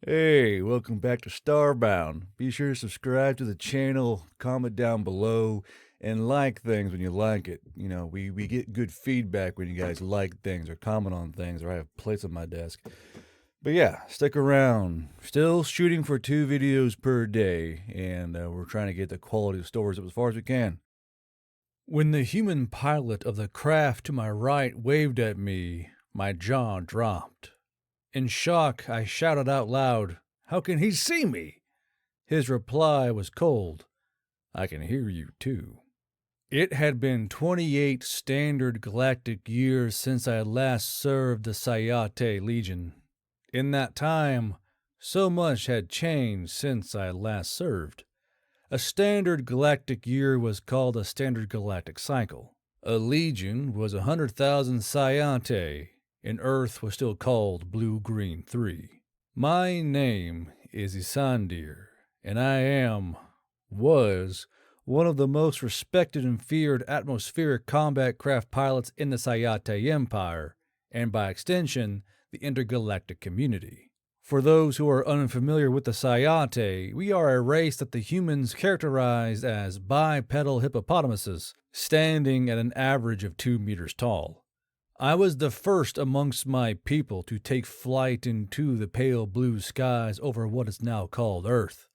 Hey, welcome back to Starbound. Be sure to subscribe to the channel, comment down below, and like things when you like it. We get good feedback when you guys like things or comment on things, or I have plates on my desk. But yeah, stick around. Still shooting for 2 videos per day, and we're trying to get the quality of stories up as far as we can. When the human pilot of the craft to my right waved at me, my jaw dropped. In shock, I shouted out loud, "How can he see me?" His reply was cold, "I can hear you too." It had been 28 standard galactic years since I last served the Sayate Legion. In that time, so much had changed since I last served. A standard galactic year was called a standard galactic cycle. A legion was 100,000 Sayate, and Earth was still called Blue-Green 3. My name is Isandir, and was, one of the most respected and feared atmospheric combat craft pilots in the Sayate Empire, and by extension, the intergalactic community. For those who are unfamiliar with the Sayate, we are a race that the humans characterized as bipedal hippopotamuses, standing at an average of 2 meters tall. I was the first amongst my people to take flight into the pale blue skies over what is now called Earth.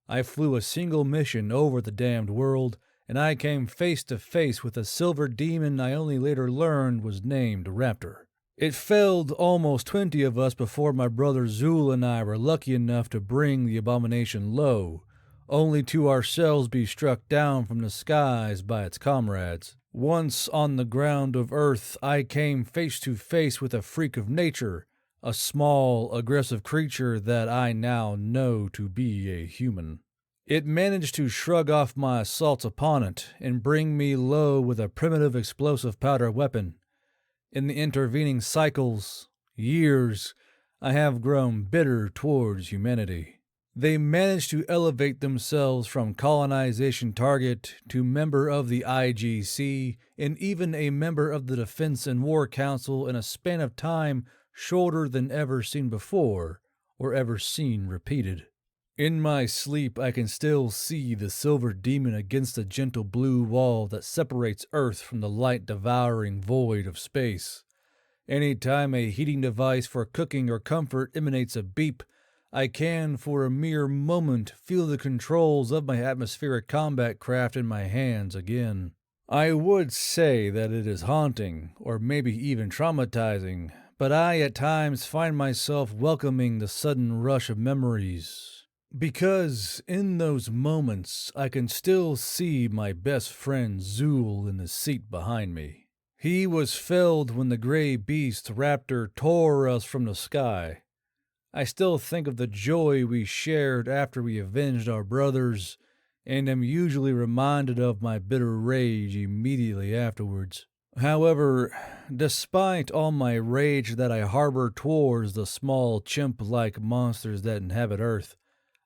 I flew a single mission over the damned world, and I came face to face with a silver demon I only later learned was named Raptor. It felled almost 20 of us before my brother Zul and I were lucky enough to bring the abomination low, only to ourselves be struck down from the skies by its comrades. Once on the ground of Earth, I came face to face with a freak of nature, a small, aggressive creature that I now know to be a human. It managed to shrug off my assaults upon it and bring me low with a primitive explosive powder weapon. In the intervening cycles, years, I have grown bitter towards humanity. They managed to elevate themselves from colonization target to member of the IGC and even a member of the Defense and War Council in a span of time shorter than ever seen before or ever seen repeated. In my sleep, I can still see the silver demon against the gentle blue wall that separates Earth from the light-devouring void of space. Any time a heating device for cooking or comfort emanates a beep, I can, for a mere moment, feel the controls of my atmospheric combat craft in my hands again. I would say that it is haunting, or maybe even traumatizing, but I at times find myself welcoming the sudden rush of memories. Because in those moments, I can still see my best friend Zul in the seat behind me. He was felled when the gray beast Raptor tore us from the sky. I still think of the joy we shared after we avenged our brothers, and am usually reminded of my bitter rage immediately afterwards. However, despite all my rage that I harbor towards the small chimp-like monsters that inhabit Earth,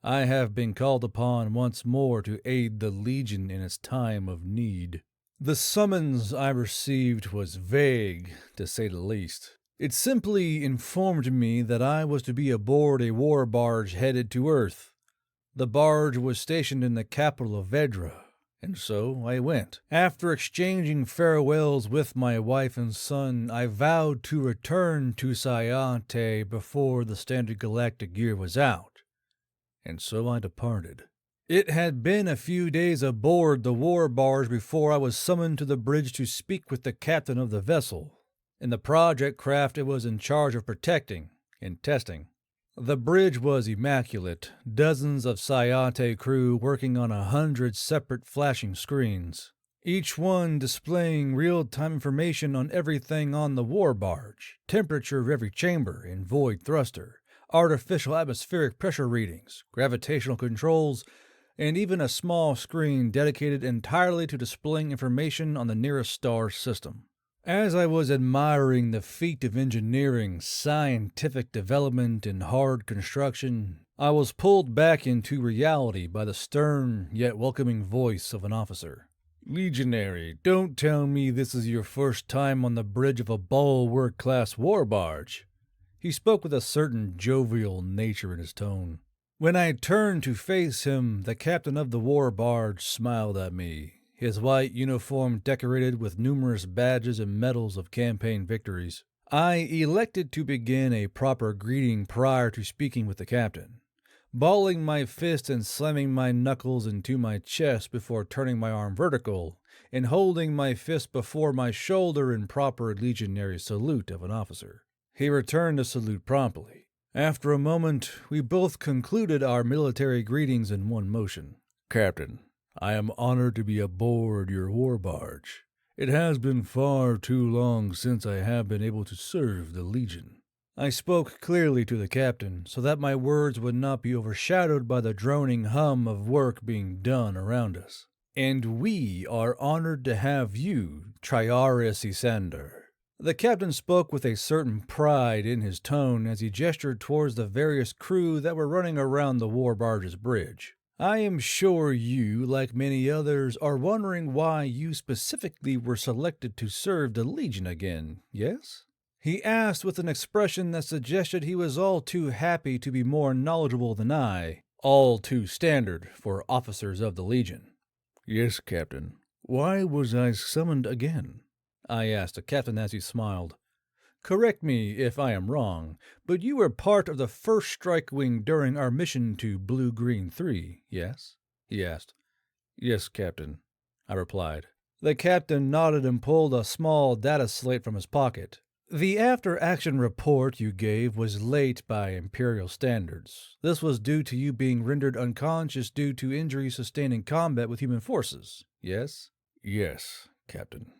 I have been called upon once more to aid the Legion in its time of need. The summons I received was vague, to say the least. It simply informed me that I was to be aboard a war barge headed to Earth. The barge was stationed in the capital of Vedra, and so I went. After exchanging farewells with my wife and son, I vowed to return to Sayate before the standard galactic year was out. And so I departed. It had been a few days aboard the war barge before I was summoned to the bridge to speak with the captain of the vessel, and the project craft it was in charge of protecting and testing. The bridge was immaculate, dozens of Sayate crew working on 100 separate flashing screens, each one displaying real-time information on everything on the war barge, temperature of every chamber and void thruster, artificial atmospheric pressure readings, gravitational controls, and even a small screen dedicated entirely to displaying information on the nearest star system. As I was admiring the feat of engineering, scientific development, and hard construction, I was pulled back into reality by the stern yet welcoming voice of an officer. "Legionary, don't tell me this is your first time on the bridge of a bulwark-class war barge." He spoke with a certain jovial nature in his tone. When I turned to face him, the captain of the war barge smiled at me, his white uniform decorated with numerous badges and medals of campaign victories. I elected to begin a proper greeting prior to speaking with the captain, balling my fist and slamming my knuckles into my chest before turning my arm vertical and holding my fist before my shoulder in proper legionary salute of an officer. He returned the salute promptly. After a moment, we both concluded our military greetings in one motion. Captain, I am honored to be aboard your war barge. It has been far too long since I have been able to serve the Legion. I spoke clearly to the captain so that my words would not be overshadowed by the droning hum of work being done around us. And we are honored to have you, Triaris Isander. The captain spoke with a certain pride in his tone as he gestured towards the various crew that were running around the war barge's bridge. I am sure you, like many others, are wondering why you specifically were selected to serve the Legion again, yes? He asked with an expression that suggested he was all too happy to be more knowledgeable than I, all too standard for officers of the Legion. Yes, Captain. Why was I summoned again? I asked the captain as he smiled. Correct me if I am wrong, but you were part of the first strike wing during our mission to Blue-Green 3, yes? He asked. Yes, Captain, I replied. The captain nodded and pulled a small data slate from his pocket. The after-action report you gave was late by Imperial standards. This was due to you being rendered unconscious due to injuries sustained in combat with human forces, yes? Yes, Captain.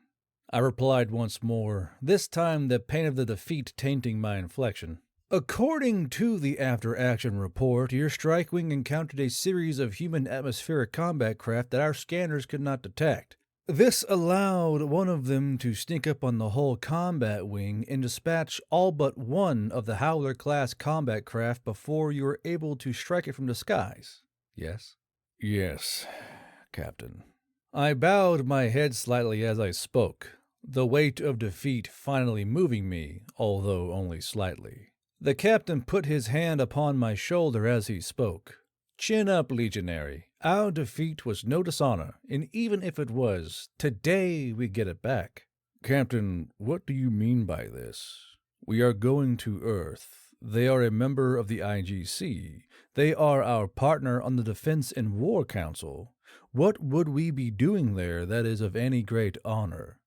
I replied once more, this time the pain of the defeat tainting my inflection. According to the after-action report, your strike wing encountered a series of human atmospheric combat craft that our scanners could not detect. This allowed one of them to sneak up on the whole combat wing and dispatch all but one of the Howler-class combat craft before you were able to strike it from the skies. Yes? Yes, Captain. I bowed my head slightly as I spoke, the weight of defeat finally moving me, although only slightly. The captain put his hand upon my shoulder as he spoke. Chin up, legionary. Our defeat was no dishonor, and even if it was, today we get it back. Captain, what do you mean by this? We are going to Earth. They are a member of the IGC. They are our partner on the Defense and War Council. What would we be doing there that is of any great honor?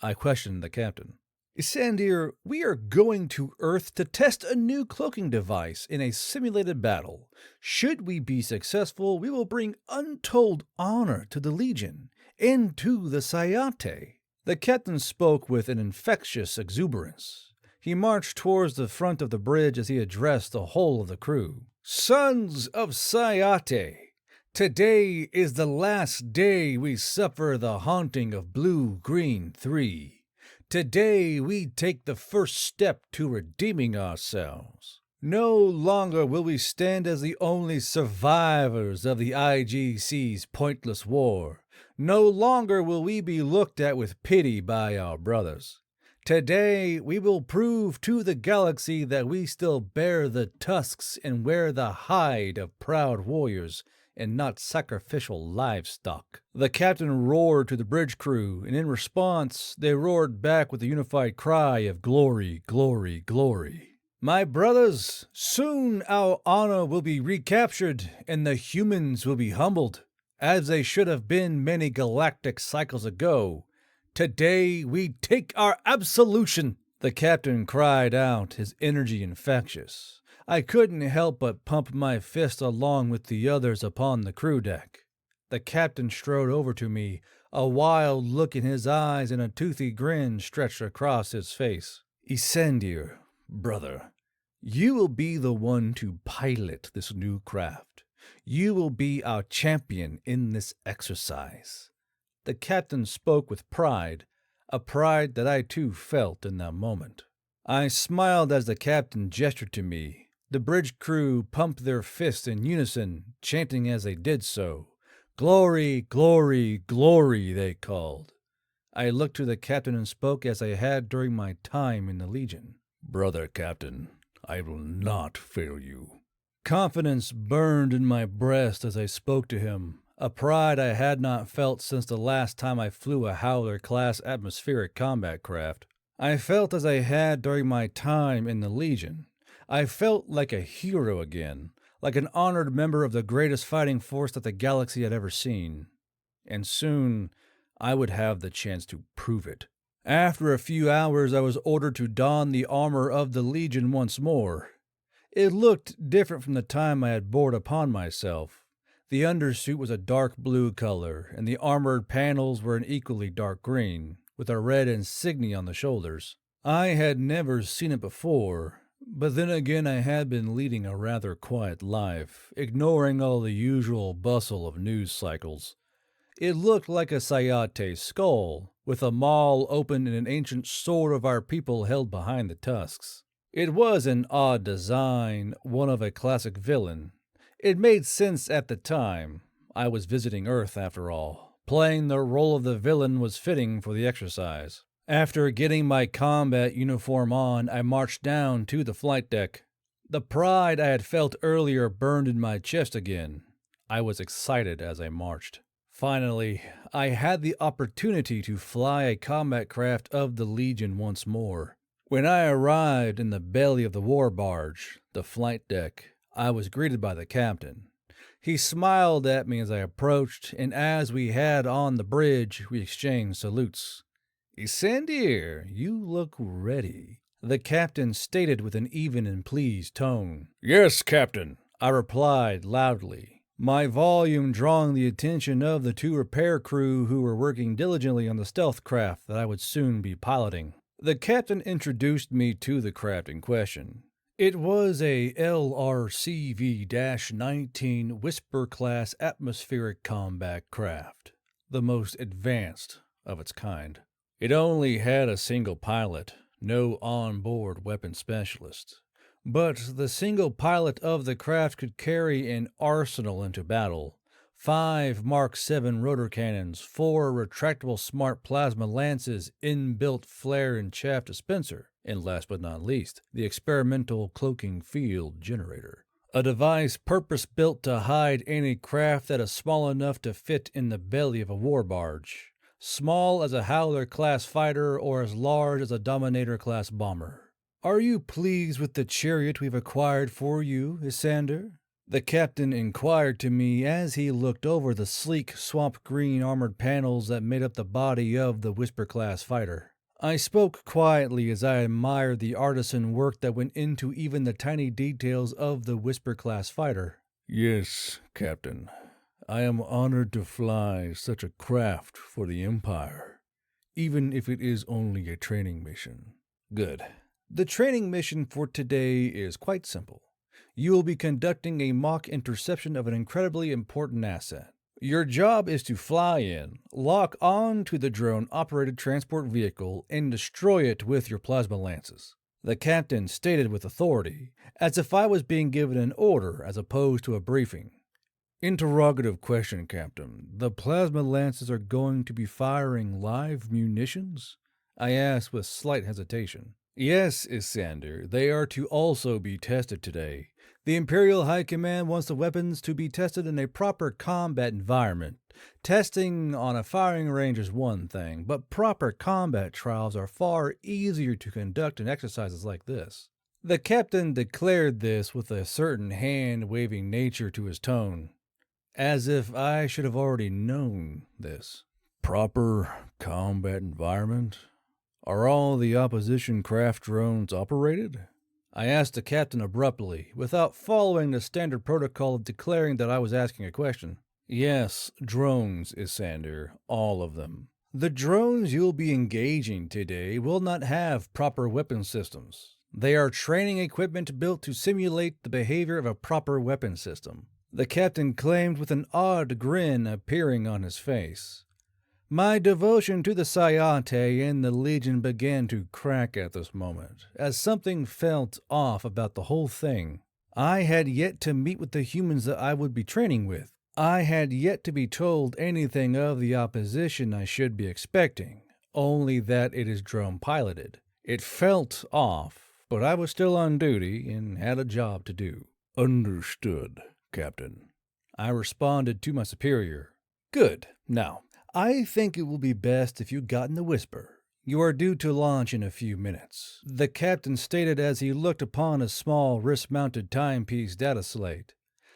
I questioned the captain. Sandir, we are going to Earth to test a new cloaking device in a simulated battle. Should we be successful, we will bring untold honor to the Legion and to the Sayate. The captain spoke with an infectious exuberance. He marched towards the front of the bridge as he addressed the whole of the crew. Sons of Sayate! Today is the last day we suffer the haunting of Blue-Green 3. Today we take the first step to redeeming ourselves. No longer will we stand as the only survivors of the IGC's pointless war. No longer will we be looked at with pity by our brothers. Today we will prove to the galaxy that we still bear the tusks and wear the hide of proud warriors and not sacrificial livestock. The captain roared to the bridge crew, and in response, they roared back with a unified cry of glory, glory, glory. My brothers, soon our honor will be recaptured, and the humans will be humbled, as they should have been many galactic cycles ago. Today we take our absolution. The captain cried out, his energy infectious. I couldn't help but pump my fist along with the others upon the crew deck. The captain strode over to me, a wild look in his eyes and a toothy grin stretched across his face. Isendir, brother, you will be the one to pilot this new craft. You will be our champion in this exercise. The captain spoke with pride, a pride that I too felt in that moment. I smiled as the captain gestured to me. The bridge crew pumped their fists in unison, chanting as they did so. Glory, glory, glory, they called. I looked to the captain and spoke as I had during my time in the Legion. Brother Captain, I will not fail you." Confidence burned in my breast as I spoke to him, a pride I had not felt since the last time I flew a Howler-class atmospheric combat craft. I felt as I had during my time in the Legion. I felt like a hero again, like an honored member of the greatest fighting force that the galaxy had ever seen. And soon, I would have the chance to prove it. After a few hours, I was ordered to don the armor of the Legion once more. It looked different from the time I had bore it upon myself. The undersuit was a dark blue color, and the armored panels were an equally dark green, with a red insignia on the shoulders. I had never seen it before, but then again I had been leading a rather quiet life, ignoring all the usual bustle of news cycles. It looked like a Sayate skull, with a maul open and an ancient sword of our people held behind the tusks. It was an odd design, one of a classic villain. It made sense at the time. I was visiting Earth, after all. Playing the role of the villain was fitting for the exercise. After getting my combat uniform on, I marched down to the flight deck. The pride I had felt earlier burned in my chest again. I was excited as I marched. Finally, I had the opportunity to fly a combat craft of the Legion once more. When I arrived in the belly of the war barge, the flight deck, I was greeted by the captain. He smiled at me as I approached, and as we had on the bridge, we exchanged salutes. "Isandir, you look ready," the captain stated with an even and pleased tone. "Yes, Captain," I replied loudly, my volume drawing the attention of the two repair crew who were working diligently on the stealth craft that I would soon be piloting. The captain introduced me to the craft in question. It was a LRCV-19 Whisper-class atmospheric combat craft, the most advanced of its kind. It only had a single pilot, no on-board weapon specialist. But the single pilot of the craft could carry an arsenal into battle. 5 Mark 7 rotor cannons, 4 retractable smart plasma lances, inbuilt flare and chaff dispenser, and last but not least, the experimental cloaking field generator. A device purpose-built to hide any craft that is small enough to fit in the belly of a war barge. Small as a Howler-class fighter or as large as a Dominator-class bomber. "Are you pleased with the chariot we've acquired for you, Isander?" the captain inquired to me as he looked over the sleek, swamp-green armored panels that made up the body of the Whisper-class fighter. I spoke quietly as I admired the artisan work that went into even the tiny details of the Whisper-class fighter. "Yes, Captain. I am honored to fly such a craft for the Empire, even if it is only a training mission." "Good. The training mission for today is quite simple. You will be conducting a mock interception of an incredibly important asset. Your job is to fly in, lock on to the drone-operated transport vehicle, and destroy it with your plasma lances," the captain stated with authority, as if I was being given an order as opposed to a briefing. "Interrogative question, Captain. The plasma lances are going to be firing live munitions?" I asked with slight hesitation. "Yes, Isander, they are to also be tested today. The Imperial High Command wants the weapons to be tested in a proper combat environment. Testing on a firing range is one thing, but proper combat trials are far easier to conduct in exercises like this." The captain declared this with a certain hand-waving nature to his tone, as if I should have already known this. "Proper combat environment? Are all the opposition craft drones operated?" I asked the captain abruptly, without following the standard protocol of declaring that I was asking a question. "Yes, drones, Isander, all of them. The drones you'll be engaging today will not have proper weapon systems. They are training equipment built to simulate the behavior of a proper weapon system," the captain claimed with an odd grin appearing on his face. My devotion to the Sayate and the Legion began to crack at this moment, as something felt off about the whole thing. I had yet to meet with the humans that I would be training with. I had yet to be told anything of the opposition I should be expecting, only that it is drone piloted. It felt off, but I was still on duty and had a job to do. Understood, Captain. I responded to my superior. Good. Now, I think it will be best if you got in the whisper. You are due to launch in a few minutes, the captain stated as he looked upon a small wrist-mounted timepiece data slate.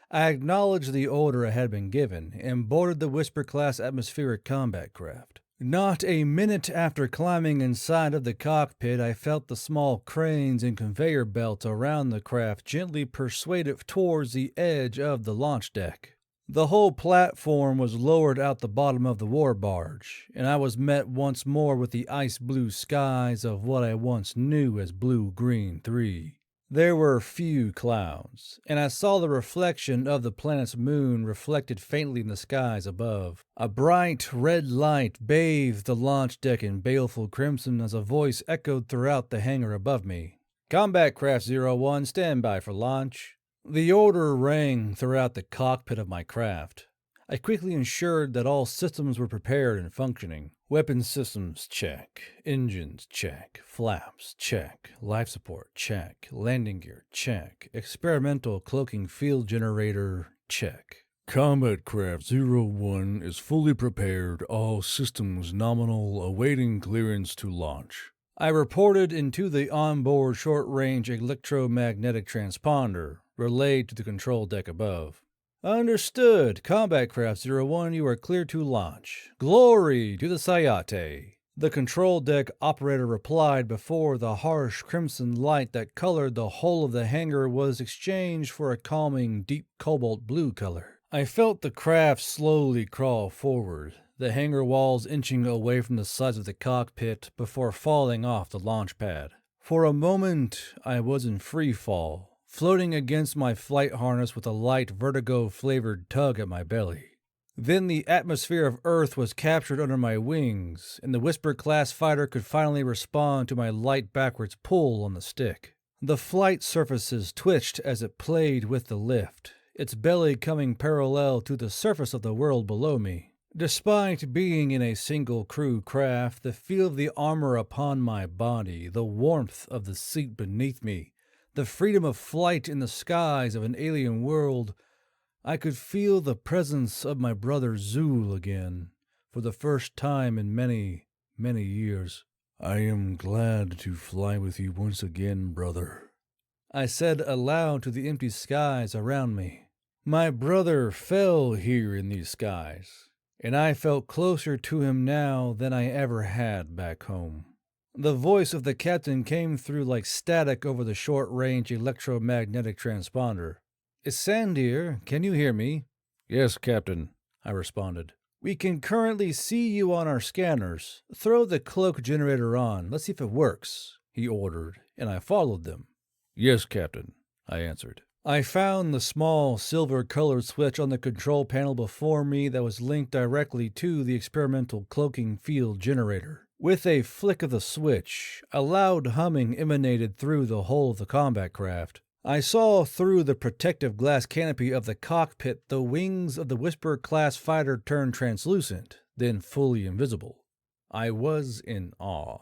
I acknowledged the order I had been given and boarded the Whisper-class atmospheric combat craft. Not a minute after climbing inside of the cockpit, I felt the small cranes and conveyor belts around the craft gently persuade it towards the edge of the launch deck. The whole platform was lowered out the bottom of the war barge, and I was met once more with the ice-blue skies of what I once knew as Blue-Green 3. There were few clouds, and I saw the reflection of the planet's moon reflected faintly in the skies above. A bright red light bathed the launch deck in baleful crimson as a voice echoed throughout the hangar above me. Combat Craft 01, stand by for launch. The order rang throughout the cockpit of my craft. I quickly ensured that all systems were prepared and functioning. Weapon systems, check. Engines, check. Flaps, check. Life support, check. Landing gear, check. Experimental cloaking field generator, check. Combat Craft 01 is fully prepared, all systems nominal, awaiting clearance to launch. I reported into the onboard short-range electromagnetic transponder, relayed to the control deck above. Understood. Combat Craft 01, you are clear to launch. Glory to the Sayate. The control deck operator replied before the harsh crimson light that colored the whole of the hangar was exchanged for a calming deep cobalt blue color. I felt the craft slowly crawl forward, the hangar walls inching away from the sides of the cockpit before falling off the launch pad. For a moment, I was in free fall, floating against my flight harness with a light vertigo-flavored tug at my belly. Then the atmosphere of Earth was captured under my wings, and the Whisper-class fighter could finally respond to my light backwards pull on the stick. The flight surfaces twitched as it played with the lift, its belly coming parallel to the surface of the world below me. Despite being in a single crew craft, the feel of the armor upon my body, the warmth of the seat beneath me, the freedom of flight in the skies of an alien world, I could feel the presence of my brother Zool again, for the first time in many, many years. I am glad to fly with you once again, brother, I said aloud to the empty skies around me. My brother fell here in these skies, and I felt closer to him now than I ever had back home. The voice of the captain came through like static over the short-range electromagnetic transponder. Isandir, can you hear me? Yes, Captain, I responded. We can currently see you on our scanners. Throw the cloak generator on. Let's see if it works, he ordered, and I followed them. Yes, Captain, I answered. I found the small silver-colored switch on the control panel before me that was linked directly to the experimental cloaking field generator. With a flick of the switch, a loud humming emanated through the whole of the combat craft. I saw through the protective glass canopy of the cockpit the wings of the Whisper-class fighter turn translucent, then fully invisible. I was in awe.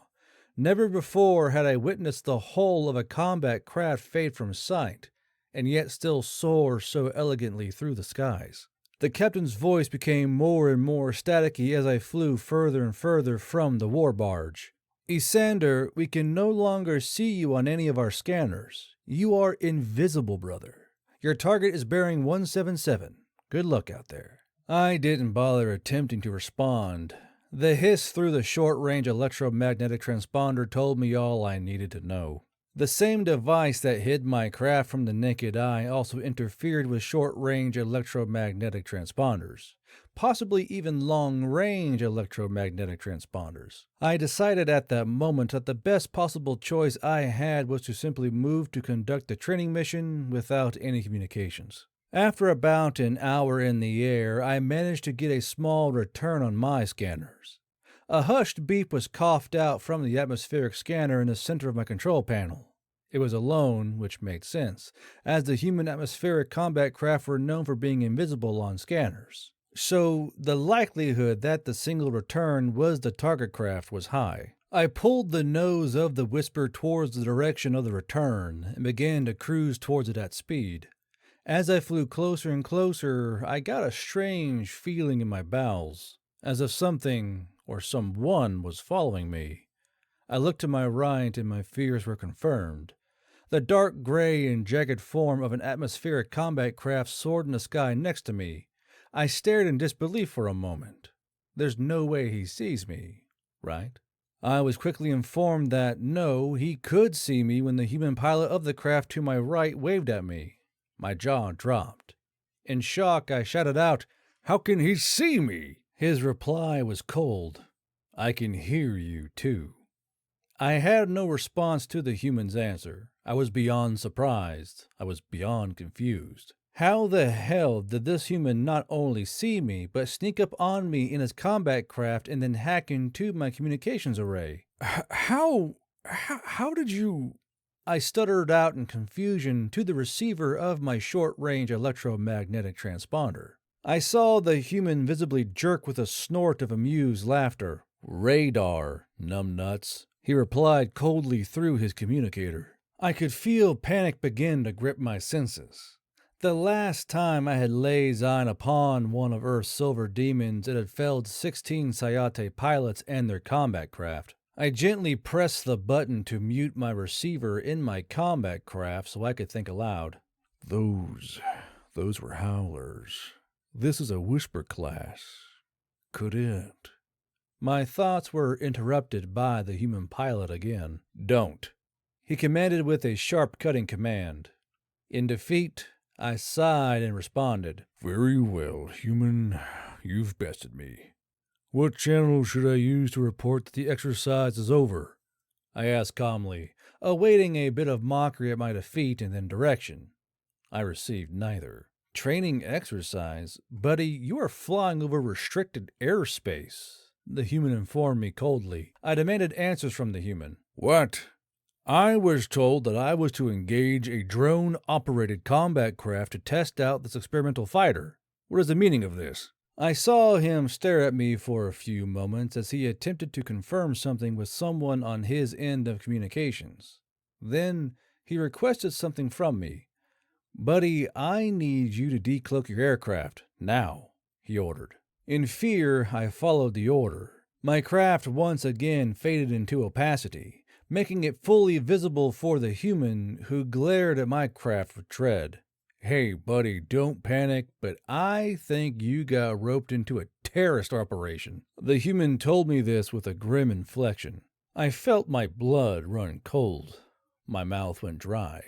Never before had I witnessed the whole of a combat craft fade from sight, and yet still soar so elegantly through the skies. The captain's voice became more and more staticky as I flew further and further from the war barge. Isander, we can no longer see you on any of our scanners. You are invisible, brother. Your target is bearing 177. Good luck out there. I didn't bother attempting to respond. The hiss through the short-range electromagnetic transponder told me all I needed to know. The same device that hid my craft from the naked eye also interfered with short-range electromagnetic transponders, possibly even long-range electromagnetic transponders. I decided at that moment that the best possible choice I had was to simply move to conduct the training mission without any communications. After about an hour in the air, I managed to get a small return on my scanners. A hushed beep was coughed out from the atmospheric scanner in the center of my control panel. It was alone, which made sense, as the human atmospheric combat craft were known for being invisible on scanners. So the likelihood that the single return was the target craft was high. I pulled the nose of the whisper towards the direction of the return and began to cruise towards it at speed. As I flew closer and closer, I got a strange feeling in my bowels, as if something or someone was following me. I looked to my right and my fears were confirmed. The dark gray and jagged form of an atmospheric combat craft soared in the sky next to me. I stared in disbelief for a moment. There's no way he sees me, right? I was quickly informed that no, he could see me when the human pilot of the craft to my right waved at me. My jaw dropped. In shock, I shouted out, "How can he see me?" His reply was cold. "I can hear you, too." I had no response to the human's answer. I was beyond surprised. I was beyond confused. How the hell did this human not only see me, but sneak up on me in his combat craft and then hack into my communications array? How did you... I stuttered out in confusion to the receiver of my short-range electromagnetic transponder. I saw the human visibly jerk with a snort of amused laughter. "Radar, numbnuts," he replied coldly through his communicator. I could feel panic begin to grip my senses. The last time I had laid eyes upon one of Earth's silver demons, it had felled 16 Sayate pilots and their combat craft. I gently pressed the button to mute my receiver in my combat craft so I could think aloud. Those were howlers. This is a whisper class. Could it? My thoughts were interrupted by the human pilot again. "Don't," he commanded with a sharp-cutting command. In defeat, I sighed and responded, "Very well, human. You've bested me. What channel should I use to report that the exercise is over?" I asked calmly, awaiting a bit of mockery at my defeat and then direction. I received neither. "Training exercise? Buddy, you are flying over restricted airspace," the human informed me coldly. I demanded answers from the human. "What? I was told that I was to engage a drone-operated combat craft to test out this experimental fighter. What is the meaning of this?" I saw him stare at me for a few moments as he attempted to confirm something with someone on his end of communications. Then he requested something from me. "Buddy, I need you to decloak your aircraft, now," he ordered. In fear, I followed the order. My craft once again faded into opacity, making it fully visible for the human who glared at my craft with dread. "Hey, buddy, don't panic, but I think you got roped into a terrorist operation." The human told me this with a grim inflection. I felt my blood run cold. My mouth went dry.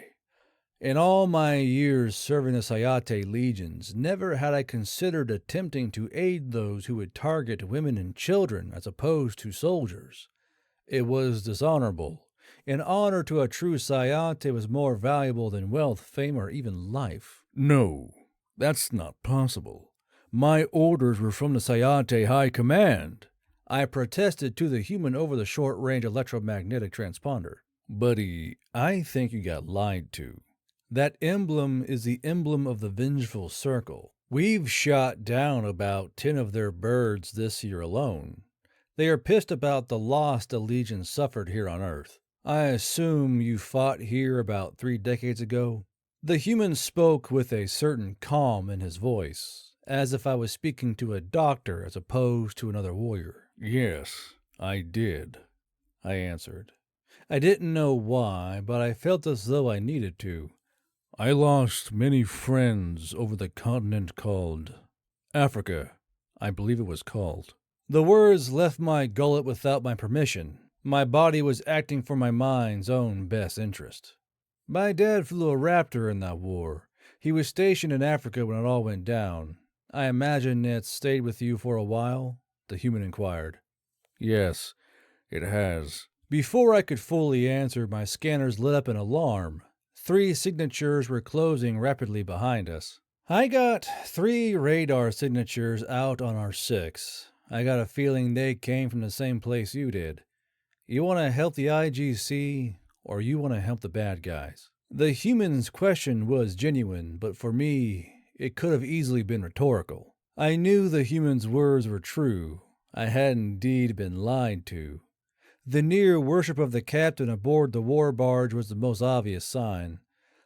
In all my years serving the Sayate legions, never had I considered attempting to aid those who would target women and children as opposed to soldiers. It was dishonorable. An honor to a true Sayate was more valuable than wealth, fame, or even life. "No, that's not possible. My orders were from the Sayate High Command," I protested to the human over the short-range electromagnetic transponder. "Buddy, I think you got lied to. That emblem is the emblem of the Vengeful Circle. We've shot down about 10 of their birds this year alone. They are pissed about the loss the Legion suffered here on Earth. I assume you fought here about 3 decades ago?" The human spoke with a certain calm in his voice, as if I was speaking to a doctor as opposed to another warrior. "Yes, I did," I answered. I didn't know why, but I felt as though I needed to. "I lost many friends over the continent called Africa, I believe it was called." The words left my gullet without my permission. My body was acting for my mind's own best interest. "My dad flew a Raptor in that war. He was stationed in Africa when it all went down. I imagine it stayed with you for a while?" the human inquired. "Yes, it has." Before I could fully answer, my scanners lit up an alarm. 3 signatures were closing rapidly behind us. "I got 3 radar signatures out on our 6. I got a feeling they came from the same place you did. You want to help the IGC, or you want to help the bad guys?" The human's question was genuine, but for me, it could have easily been rhetorical. I knew the human's words were true. I had indeed been lied to. The near worship of the captain aboard the war barge was the most obvious sign.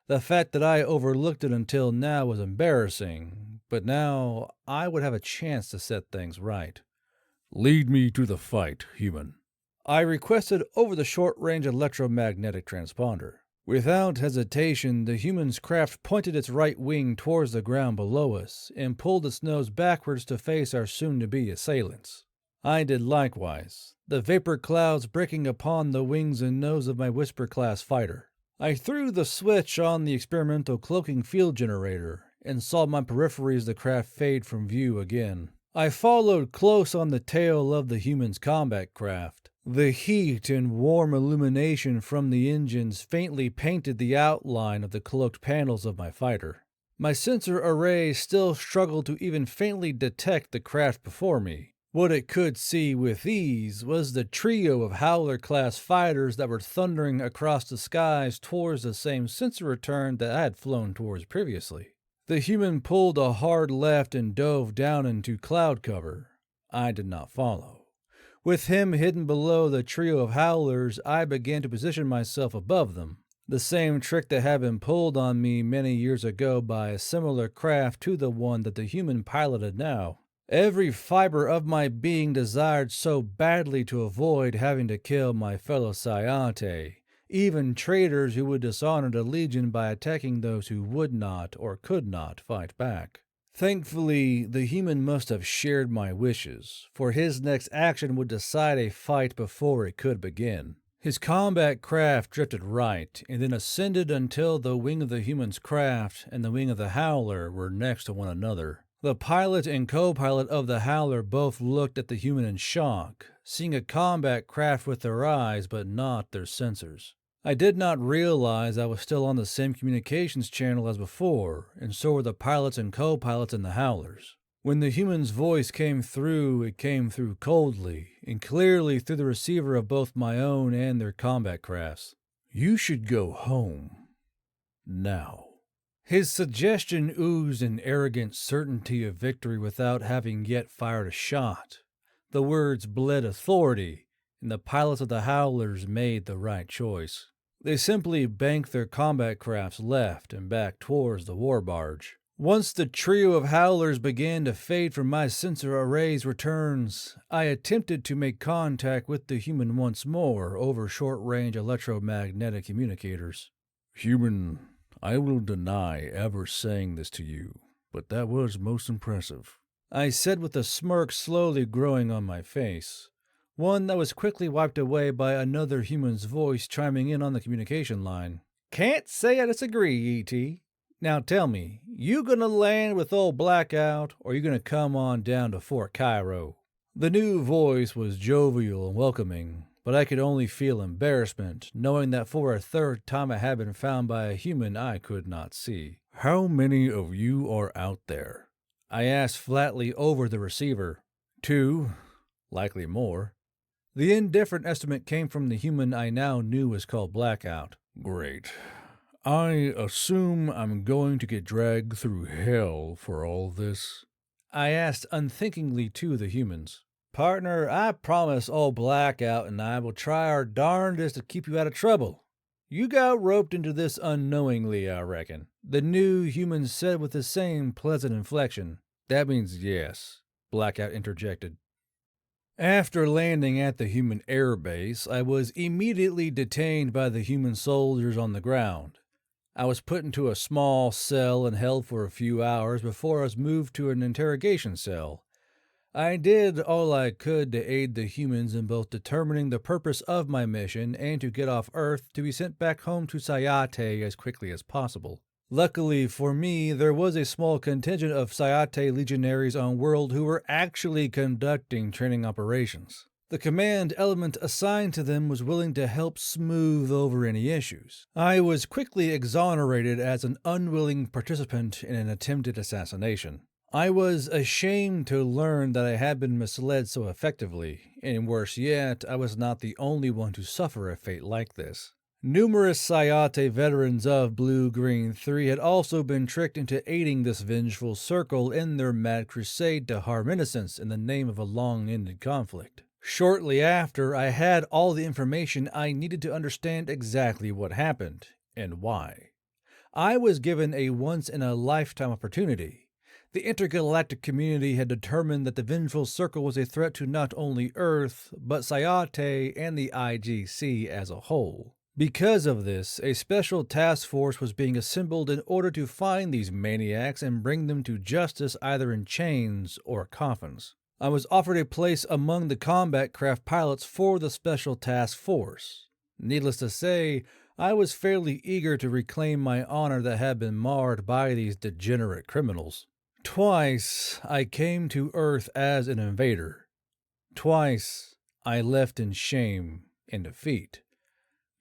The fact that I overlooked it until now was embarrassing, but now I would have a chance to set things right. Lead me to the fight, human. I requested over the short-range electromagnetic transponder. Without hesitation, the human's craft pointed its right wing towards the ground below us and pulled its nose backwards to face our soon-to-be assailants. I did likewise, the vapor clouds breaking upon the wings and nose of my Whisper-class fighter. I threw the switch on the experimental cloaking field generator and saw my peripheries the craft fade from view again. I followed close on the tail of the human's combat craft. The heat and warm illumination from the engines faintly painted the outline of the cloaked panels of my fighter. My sensor array still struggled to even faintly detect the craft before me. What it could see with ease was the trio of Howler-class fighters that were thundering across the skies towards the same sensor return that I had flown towards previously. The human pulled a hard left and dove down into cloud cover. I did not follow. With him hidden below the trio of howlers, I began to position myself above them. The same trick that had been pulled on me many years ago by a similar craft to the one that the human piloted now. Every fiber of my being desired so badly to avoid having to kill my fellow Sciate, even traitors who would dishonor the Legion by attacking those who would not or could not fight back. Thankfully, the human must have shared my wishes, for his next action would decide a fight before it could begin. His combat craft drifted right, and then ascended until the wing of the human's craft and the wing of the Howler were next to one another. The pilot and co-pilot of the Howler both looked at the human in shock, seeing a combat craft with their eyes but not their sensors. I did not realize I was still on the same communications channel as before, and so were the pilots and co-pilots in the Howlers. When the human's voice came through, it came through coldly and clearly through the receiver of both my own and their combat crafts. You should go home. Now. His suggestion oozed an arrogant certainty of victory without having yet fired a shot. The words bled authority, and the pilots of the Howlers made the right choice. They simply banked their combat crafts left and back towards the war barge. Once the trio of Howlers began to fade from my sensor array's returns, I attempted to make contact with the human once more over short-range electromagnetic communicators. Human, I will deny ever saying this to you, but that was most impressive, I said with a smirk slowly growing on my face, one that was quickly wiped away by another human's voice chiming in on the communication line. Can't say I disagree, E.T. Now tell me, you gonna land with old Blackout, or you gonna come on down to Fort Cairo? The new voice was jovial and welcoming, but I could only feel embarrassment, knowing that for a third time I had been found by a human I could not see. How many of you are out there? I asked flatly over the receiver. 2, likely more. The indifferent estimate came from the human I now knew was called Blackout. Great. I assume I'm going to get dragged through hell for all this? I asked unthinkingly to the humans. Partner, I promise old Blackout and I will try our darndest to keep you out of trouble. You got roped into this unknowingly, I reckon. The new human said with the same pleasant inflection. That means yes, Blackout interjected. After landing at the human airbase, I was immediately detained by the human soldiers on the ground. I was put into a small cell and held for a few hours before I was moved to an interrogation cell. I did all I could to aid the humans in both determining the purpose of my mission and to get off Earth to be sent back home to Sciate as quickly as possible. Luckily for me, there was a small contingent of Sciate legionaries on world who were actually conducting training operations. The command element assigned to them was willing to help smooth over any issues. I was quickly exonerated as an unwilling participant in an attempted assassination. I was ashamed to learn that I had been misled so effectively, and worse yet, I was not the only one to suffer a fate like this. Numerous Sciate veterans of Blue-Green 3 had also been tricked into aiding this vengeful circle in their mad crusade to harm innocents in the name of a long-ended conflict. Shortly after, I had all the information I needed to understand exactly what happened and why. I was given a once in a lifetime opportunity. The intergalactic community had determined that the Vengeful Circle was a threat to not only Earth, but Sayate and the IGC as a whole. Because of this, a special task force was being assembled in order to find these maniacs and bring them to justice either in chains or coffins. I was offered a place among the combat craft pilots for the special task force. Needless to say, I was fairly eager to reclaim my honor that had been marred by these degenerate criminals. Twice I came to Earth as an invader. Twice I left in shame and defeat.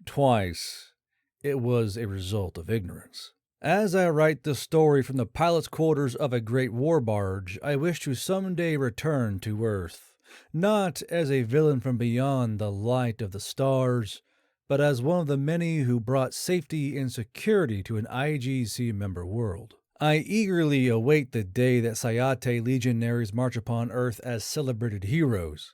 Twice it was a result of ignorance. As I write this story from the pilot's quarters of a great war barge, I wish to someday return to Earth, not as a villain from beyond the light of the stars, but as one of the many who brought safety and security to an IGC member world. I eagerly await the day that Sayate legionaries march upon Earth as celebrated heroes.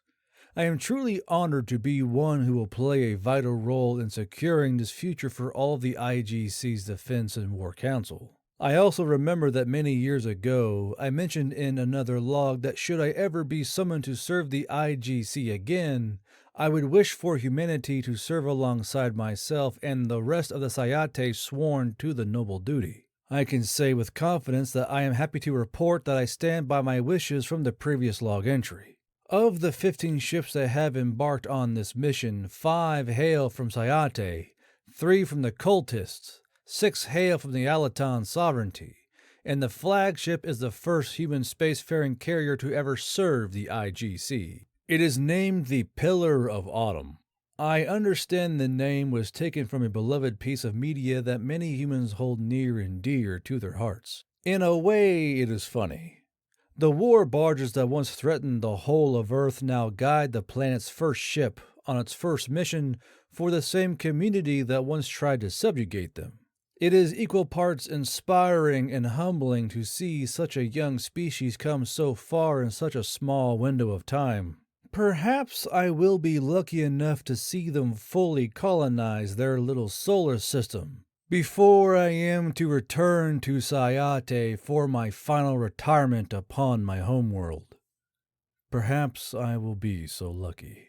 I am truly honored to be one who will play a vital role in securing this future for all of the IGC's Defense and War Council. I also remember that many years ago, I mentioned in another log that should I ever be summoned to serve the IGC again, I would wish for humanity to serve alongside myself and the rest of the Sayate sworn to the noble duty. I can say with confidence that I am happy to report that I stand by my wishes from the previous log entry. Of the 15 ships that have embarked on this mission, 5 hail from Sayate, 3 from the Cultists, 6 hail from the Alaton Sovereignty, and the flagship is the first human spacefaring carrier to ever serve the IGC. It is named the Pillar of Autumn. I understand the name was taken from a beloved piece of media that many humans hold near and dear to their hearts. In a way, it is funny. The war barges that once threatened the whole of Earth now guide the planet's first ship on its first mission for the same community that once tried to subjugate them. It is equal parts inspiring and humbling to see such a young species come so far in such a small window of time. Perhaps I will be lucky enough to see them fully colonize their little solar system before I am to return to Sayate for my final retirement upon my homeworld. Perhaps I will be so lucky.